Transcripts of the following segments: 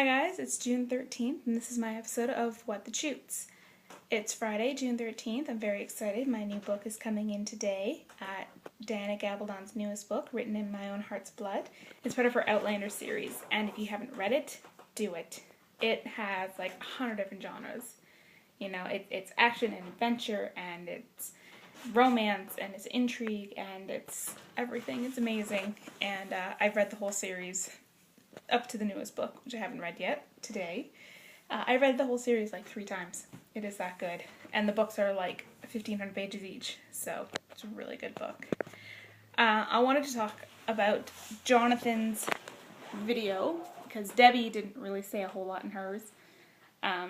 Hi guys, it's June 13th and this is my episode of What the Choots. It's Friday, June 13th. I'm very excited. My new book is coming in today. Diana Gabaldon's newest book, written in my own heart's blood. It's part of her Outlander series, and if you haven't read it, do it. It has like 100 different genres. You know, it's action and adventure, and it's romance, and it's intrigue, and it's everything. It's amazing, and I've read the whole series up to the newest book, which I haven't read yet, today. I read the whole series like 3 times. It is that good. And the books are like 1,500 pages each, so it's a really good book. I wanted to talk about Jonathan's video, because Debbie didn't really say a whole lot in hers. A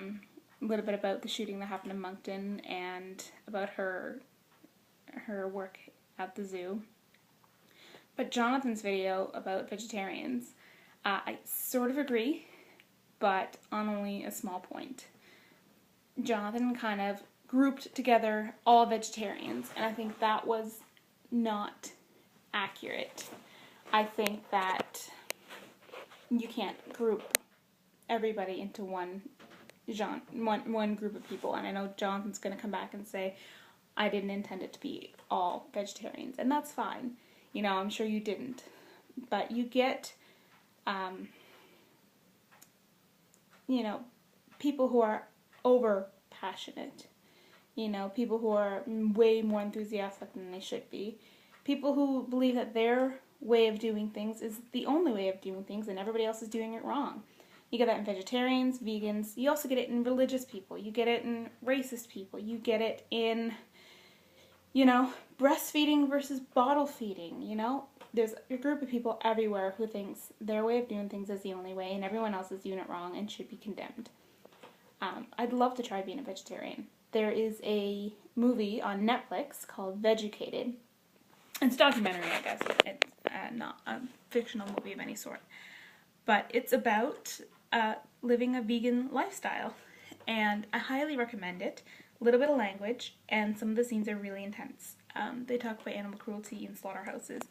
little bit about the shooting that happened in Moncton, and about her work at the zoo. But Jonathan's video about vegetarians, I sort of agree, but on only a small point. Jonathan kind of grouped together all vegetarians, and I think that was not accurate. I think that you can't group everybody into one group of people, and I know Jonathan's going to come back and say, I didn't intend it to be all vegetarians, and that's fine. You know, I'm sure you didn't. But you get you know, people who are over passionate, you know, people who are way more enthusiastic than they should be, people who believe that their way of doing things is the only way of doing things and everybody else is doing it wrong. You get that in vegetarians, vegans, you also get it in religious people, you get it in racist people, you get it in, you know, breastfeeding versus bottle feeding, you know. There's a group of people everywhere who thinks their way of doing things is the only way and everyone else is doing it wrong and should be condemned. I'd love to try being a vegetarian. There is a movie on Netflix called Vegucated. It's a documentary, I guess. It's not a fictional movie of any sort. But it's about living a vegan lifestyle. And I highly recommend it. A little bit of language, and some of the scenes are really intense. They talk about animal cruelty in slaughterhouses,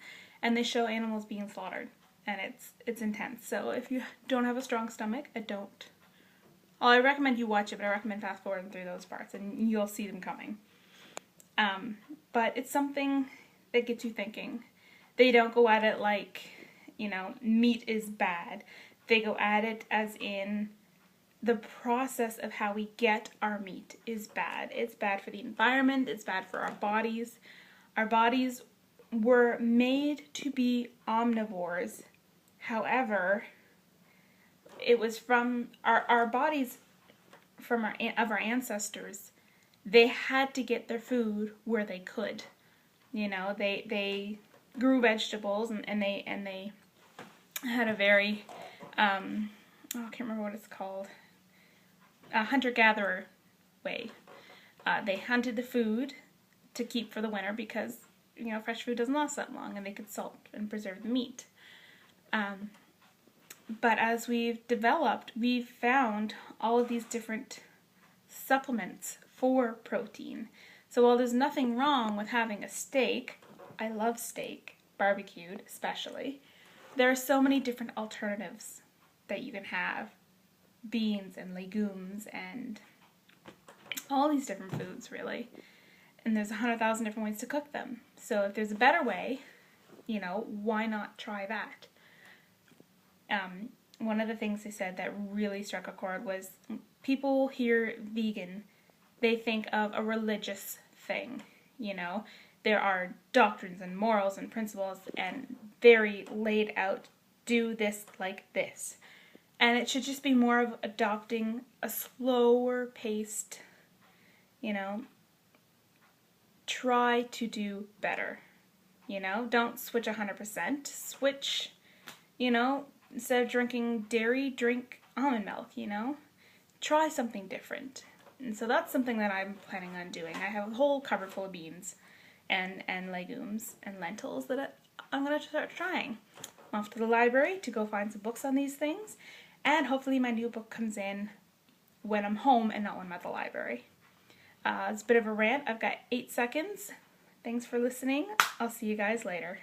and they show animals being slaughtered, and it's intense. So if you don't have a strong stomach, I recommend you watch it, but I recommend fast forwarding through those parts, and you'll see them coming. But it's something that gets you thinking. They don't go at it like, you know, meat is bad. They go at it as in the process of how we get our meat is bad. It's bad for the environment. It's bad for our bodies. Our bodies were made to be omnivores. However, it was from our bodies, from our ancestors. They had to get their food where they could. You know, they grew vegetables and they had a very I can't remember what it's called. A hunter-gatherer way. They hunted the food to keep for the winter because, you know, fresh food doesn't last that long, and they could salt and preserve the meat. But as we've developed, we've found all of these different supplements for protein. So while there's nothing wrong with having a steak, I love steak, barbecued especially, there are so many different alternatives that you can have. Beans and legumes and all these different foods, really. And there's 100,000 different ways to cook them. So if there's a better way, you know, why not try that? One of the things they said that really struck a chord was people hear vegan, they think of a religious thing, you know. There are doctrines and morals and principles and very laid out, do this like this. And it should just be more of adopting a slower paced, you know, try to do better, you know, don't switch 100%, switch, you know, instead of drinking dairy, drink almond milk, you know, try something different. And so that's something that I'm planning on doing. I have a whole cupboard full of beans and legumes and lentils that I'm going to start trying. I'm off to the library to go find some books on these things. And hopefully my new book comes in when I'm home and not when I'm at the library. It's a bit of a rant. I've got 8 seconds. Thanks for listening. I'll see you guys later.